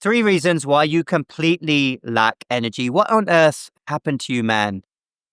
3 reasons why you completely lack energy. What on earth happened to you, man?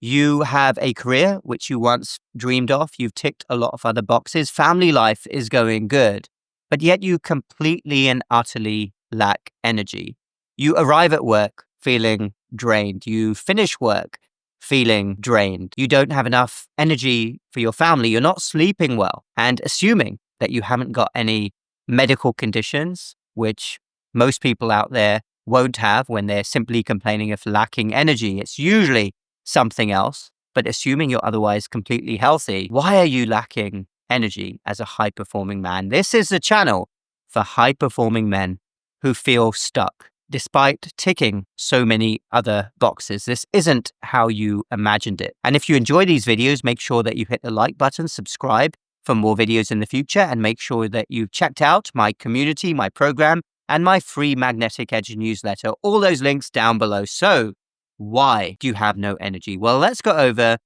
You have a career which you once dreamed of. You've ticked a lot of other boxes. Family life is going good, but yet you completely and utterly lack energy. You arrive at work feeling drained. You finish work feeling drained. You don't have enough energy for your family. You're not sleeping well. And assuming that you haven't got any medical conditions, which most people out there won't have when they're simply complaining of lacking energy. It's usually something else, but assuming you're otherwise completely healthy, why are you lacking energy as a high-performing man? This is a channel for high-performing men who feel stuck despite ticking so many other boxes. This isn't how you imagined it. And if you enjoy these videos, make sure that you hit the like button, subscribe for more videos in the future, and make sure that you've checked out my community, my program, and my free Magnetic Edge newsletter. All those links down below. So why do you have no energy? Well, let's go over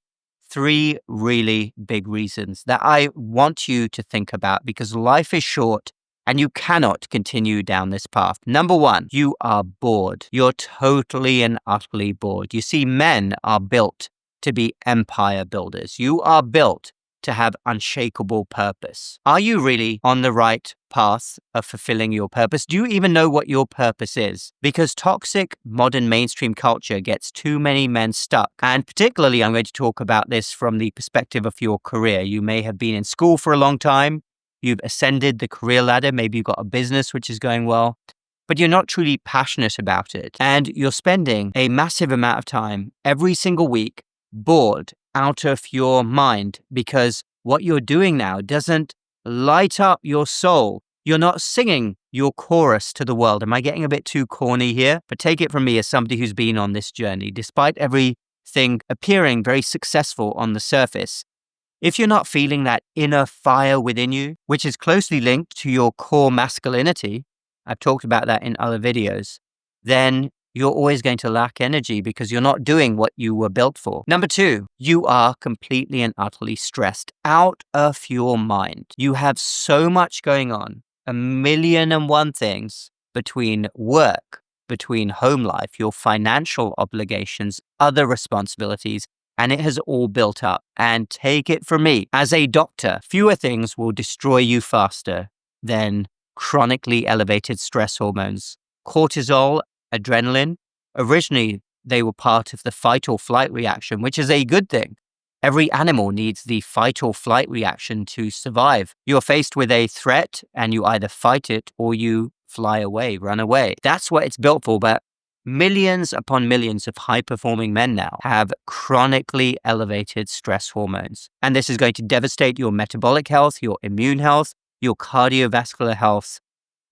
3 really big reasons that I want you to think about, because life is short and you cannot continue down this path. Number 1, you are bored. You're totally and utterly bored. You see, men are built to be empire builders. You are built to have unshakable purpose. Are you really on the right path of fulfilling your purpose? Do you even know what your purpose is? Because toxic modern mainstream culture gets too many men stuck. And particularly, I'm going to talk about this from the perspective of your career. You may have been in school for a long time. You've ascended the career ladder. Maybe you've got a business which is going well, but you're not truly passionate about it. And you're spending a massive amount of time every single week bored out of your mind because what you're doing now doesn't light up your soul. You're not singing your chorus to the world. Am I getting a bit too corny here? But take it from me as somebody who's been on this journey. Despite everything appearing very successful on the surface, if you're not feeling that inner fire within you, which is closely linked to your core masculinity, I've talked about that in other videos, then you're always going to lack energy because you're not doing what you were built for. Number 2, you are completely and utterly stressed out of your mind. You have so much going on, 1,000,001 things between work, between home life, your financial obligations, other responsibilities, and it has all built up. And take it from me, as a doctor, fewer things will destroy you faster than chronically elevated stress hormones. Cortisol, adrenaline, originally they were part of the fight or flight reaction, which is a good thing. Every animal needs the fight or flight reaction to survive. You're faced with a threat and you either fight it or you fly away, run away. That's what it's built for. But millions upon millions of high-performing men now have chronically elevated stress hormones. And this is going to devastate your metabolic health, your immune health, your cardiovascular health.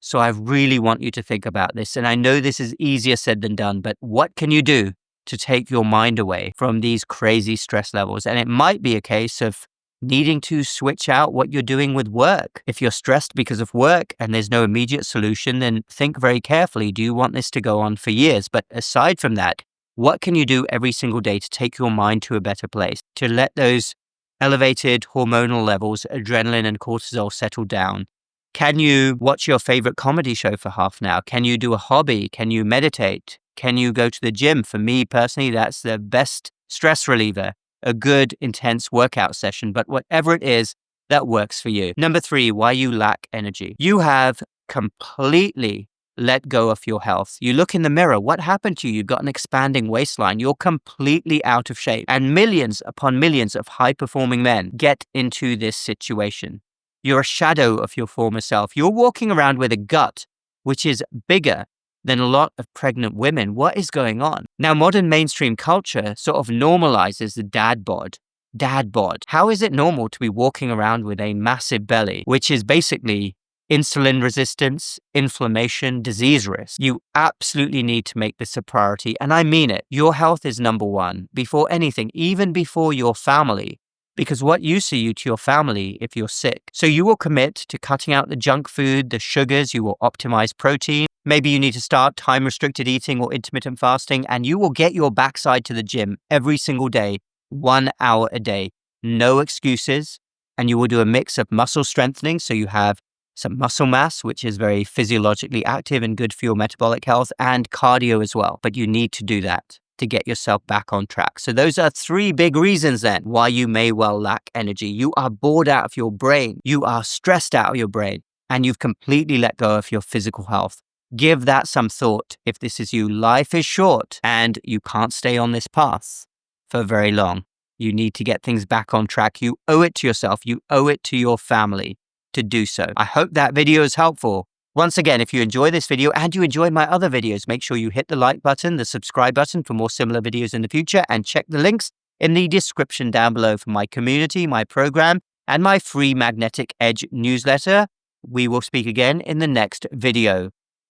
So I really want you to think about this. And I know this is easier said than done, but what can you do to take your mind away from these crazy stress levels? And it might be a case of needing to switch out what you're doing with work. If you're stressed because of work and there's no immediate solution, then think very carefully. Do you want this to go on for years? But aside from that, what can you do every single day to take your mind to a better place, to let those elevated hormonal levels, adrenaline and cortisol, settle down? Can you watch your favorite comedy show for half an hour? Can you do a hobby? Can you meditate? Can you go to the gym? For me personally, that's the best stress reliever. A good, intense workout session, but whatever it is that works for you. Number 3, why you lack energy. You have completely let go of your health. You look in the mirror, what happened to you? You've got an expanding waistline. You're completely out of shape. And millions upon millions of high-performing men get into this situation. You're a shadow of your former self. You're walking around with a gut, which is bigger than a lot of pregnant women. What is going on? Now, modern mainstream culture sort of normalizes the dad bod. Dad bod. How is it normal to be walking around with a massive belly, which is basically insulin resistance, inflammation, disease risk? You absolutely need to make this a priority. And I mean it. Your health is number 1 before anything, even before your family. Because what use are you to your family if you're sick? So you will commit to cutting out the junk food, the sugars, you will optimize protein. Maybe you need to start time-restricted eating or intermittent fasting, and you will get your backside to the gym every single day, 1 hour a day. No excuses. And you will do a mix of muscle strengthening, so you have some muscle mass, which is very physiologically active and good for your metabolic health, and cardio as well. But you need to do that to get yourself back on track. So those are 3 big reasons then why you may well lack energy. You are bored out of your brain. You are stressed out of your brain, and you've completely let go of your physical health. Give that some thought. If this is you, life is short and you can't stay on this path for very long. You need to get things back on track. You owe it to yourself. You owe it to your family to do so. I hope that video is helpful. Once again, if you enjoy this video and you enjoy my other videos, make sure you hit the like button, the subscribe button for more similar videos in the future, and check the links in the description down below for my community, my program, and my free Magnetic Edge newsletter. We will speak again in the next video.